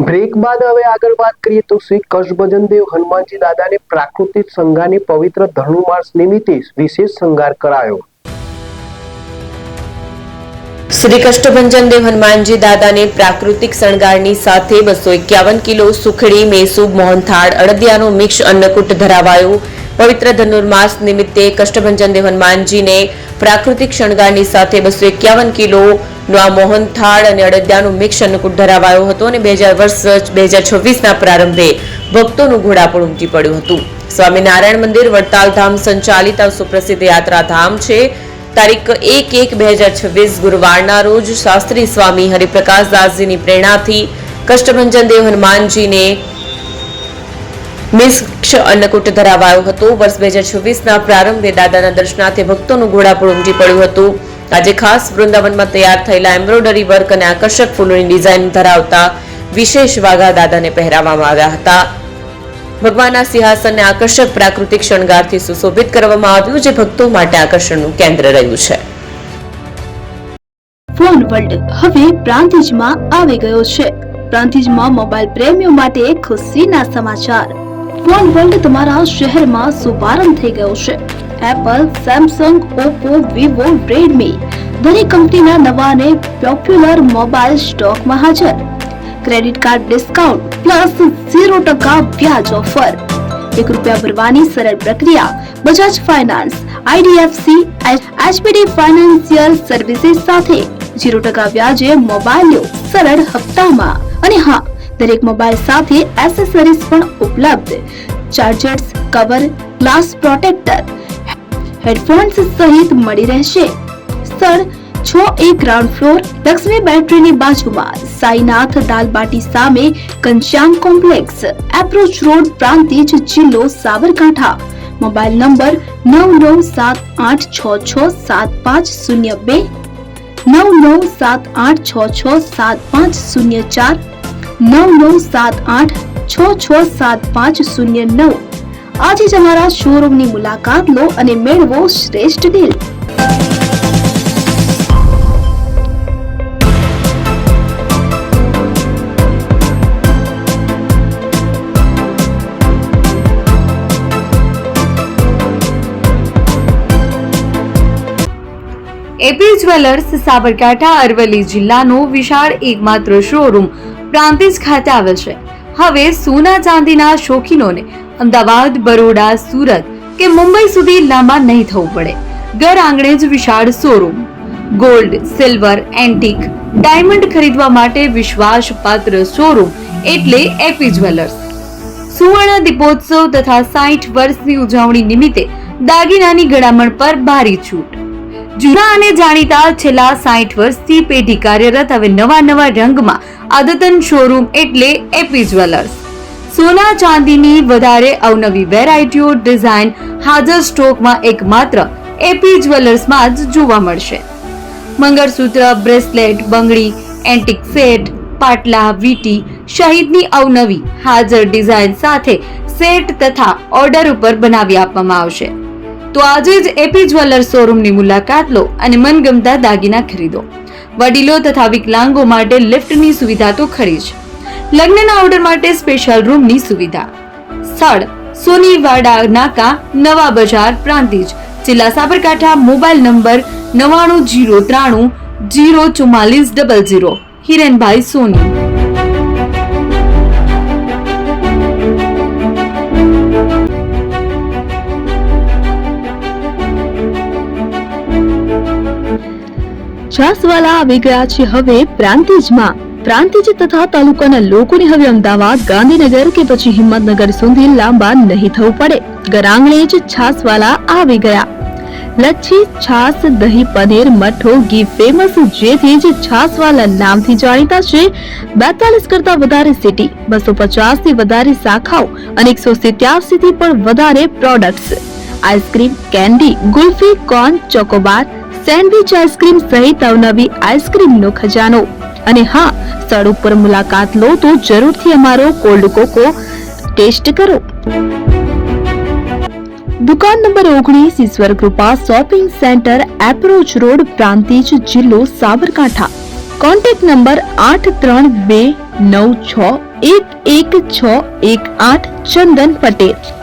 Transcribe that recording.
Break બાદ હવે આગળ વાત કરીએ તો શ્રી કષ્ટભંજન દેવ હનુમાનજી દાદાને પ્રાકૃતિક શણગારની પવિત્ર ધનુર્માસ નિમિત્તે વિશેષ શણગાર કરાયો। શ્રી કષ્ટભંજન દેવ હનુમાનજી દાદાને પ્રાકૃતિક શણગારની સાથે 251 કિલો સુખડી, મેસૂબ, મોહનથાળ, અડદિયાનો મિક્સ અન્નકૂટ ધરાવાયો। પવિત્ર ધનુર્માસ નિમિત્તે કષ્ટભંજન દેવ હનુમાનજીને પ્રાકૃતિક શણગારની સાથે 251 કિલો નો આ મોહનથાળ અને અડદિયાનું મિક્સ અન્નકૂટ ધરાવાયો હતો અને 2026ના પ્રારંભે ભક્તોનું ઘોડાપુર ઉમટી પડ્યું હતું। સ્વામિનારાયણ મંદિર વડતાલ ધામ સંચાલિત આ સુપ્રસિદ્ધ યાત્રાધામ છે। તારીખ 1/1/2026 ગુરુવારના રોજ શાસ્ત્રી સ્વામી હરિપ્રકાશદાસજીની પ્રેરણાથી કષ્ટભંજન દેવ હનુમાનજીને મિક્સ અન્નકૂટ ધરાવાયો હતો। વર્ષ 2026ના પ્રારંભે દાદાના દર્શનાર્થે ભક્તોનું ઘોડાપુર ઉમટી પડ્યું હતું। આજે ખાસ વૃંદાવનમાં તૈયાર થયેલા એમ્બ્રોઇડરી વર્ક અને આકર્ષક ફૂલોની ડિઝાઇન ધરાવતા વિશેષ વાઘા દાદાને પહેરાવવામાં આવ્યા હતા। ભગવાનના સિંહાસનને આકર્ષક પ્રાકૃતિક શણગારથી સુશોભિત કરવામાં આવ્યું, જે ભક્તો માટે આકર્ષણનું કેન્દ્ર રહ્યું છે। ફોન વર્લ્ડ હવે પ્રાંતિજમાં આવી ગયો છે। પ્રાંતિજમાં મોબાઈલ પ્રેમીઓ માટે ખુશીના સમાચાર। ફોન વર્લ્ડ તમારા શહેરમાં શુભારંભ થઈ ગયો છે। Apple, Samsung, Oppo, Vivo, Redmi દરેક કંપનીના નવા અને પોપ્યુલર મોબાઈલ સ્ટોકમાં હાજર। ક્રેડિટ કાર્ડ ડિસ્કાઉન્ટ પ્લસ 0% વ્યાજ ઓફર। ₹1 ભરવાની સરળ પ્રક્રિયા। Bajaj finance, IDFC, HPD financial services સાથે 0% વ્યાજે મોબાઈલ સરળ હપ્તામાં। અને હા, દરેક મોબાઈલ સાથે એસેસરીઝ પણ ઉપલબ્ધ। Chargers, cover, glass protractor, headphones સહિત મળી રહેશે। સ્થળ 6A ગ્રાઉન્ડ ફ્લોર, લક્ષ્મી બેટરીની બાજુમાં, સાઈનાથ દાલબાટી સામે, Ghanshyam complex, approach road, Prantij, જિલ્લો સાબરકાંઠા। Mobile number 9978667502, 9978667504, 9978667509। આજે જ અમારા શોરૂમની મુલાકાત લો અને મેળવો શ્રેષ્ઠ deal. AP jewellers Sabarkantha Aravalli જિલ્લાનો વિશાળ એકમાત્ર શોરૂમ પ્રાંતિજ ખાતે આવેલ છે। હવે સોના ચાંદીના શોખીનોને અમદાવાદ, બરોડા, સુરત કે મુંબઈ સુધી લાંબા નહીં થવું પડે। ઘર આંગણે જ વિશાળ showroom. Gold, silver, antique, diamond ખરીદવા માટે વિશ્વાસપાત્ર શોરૂમ એટલે એપી જ્વેલર્સ। સુવર્ણ દીપોત્સવ તથા 60 વર્ષની ઉજવણી નિમિત્તે દાગીનાની ગળામણ પર ભારી છૂટ। જૂના અને જાણીતા છેલ્લા 60 વર્ષથી પેઢી કાર્યરત હવે નવા રંગમાં અદ્યતન શોરૂમ એટલે એપી જ્વેલર્સ। સોના ચાંદીની વધારે અવનવી વેરાયટીઓ, ડિઝાઇન હાજર સ્ટોકમાં એકમાત્ર એપી જ્વેલર્સમાં જ જોવા મળશે। મંગળસૂત્ર, બ્રેસલેટ, બંગડી, એન્ટિક સેટ, પાટલા, વીટી સહિતની અવનવી હાજર ડિઝાઇન સાથે સેટ તથા ઓર્ડર ઉપર બનાવી આપવામાં આવશે। તો આજે જ એપી જ્વેલર્સ શોરૂમની મુલાકાત લો અને મનગમતા દાગીના ખરીદો। વડીલો તથા વિકલાંગો માટે લિફ્ટની સુવિધા તો ખરી જ, લગ્નના ઓર્ડર માટે સ્પેશિયલ રૂમની સુવિધા। સ્થળ સોનીવાડા નાકા, નવા બજાર, પ્રાંતિજ, જિલ્લા સાબરકાંઠા। Mobile number 9903304400। હિરેનભાઈ સોની। છાસવાલા આવી ગયા છે હવે પ્રાંતિજમાં। પ્રાંતિજ તથા તાલુકાના લોકોને હવે અમદાવાદ, ગાંધીનગર કે પછી હિંમતનગર સુધી લાંબા નહીં થવું પડે। ઘર આંગણે જ છાસવાલા આવી ગયા। લચ્છી, છાસ, દહીં, પનીર, મઠો, ઘી ફેમસ, જેથી જ છાસવાલા નામથી જાણીતા છે। 42 કરતા વધારે સિટી, 250 થી વધારે શાખાઓ અને 187 થી પણ વધારે products. Ice cream, candy, kulfi, corn, Chocobar, sandwich ice cream સહિત અવનવી આઈસ્ક્રીમનો ખજાનો। અને હા, સ્થળ ઉપર મુલાકાત લો તો જરૂરથી અમારો કોલ્ડ કોકો ટેસ્ટ કરો। દુકાન number 19, Ishwar Krupa shopping centre, approach road, Prantij, જિલ્લો સાબરકાંઠા। Contact number 8329 96116118 Chandan Patel.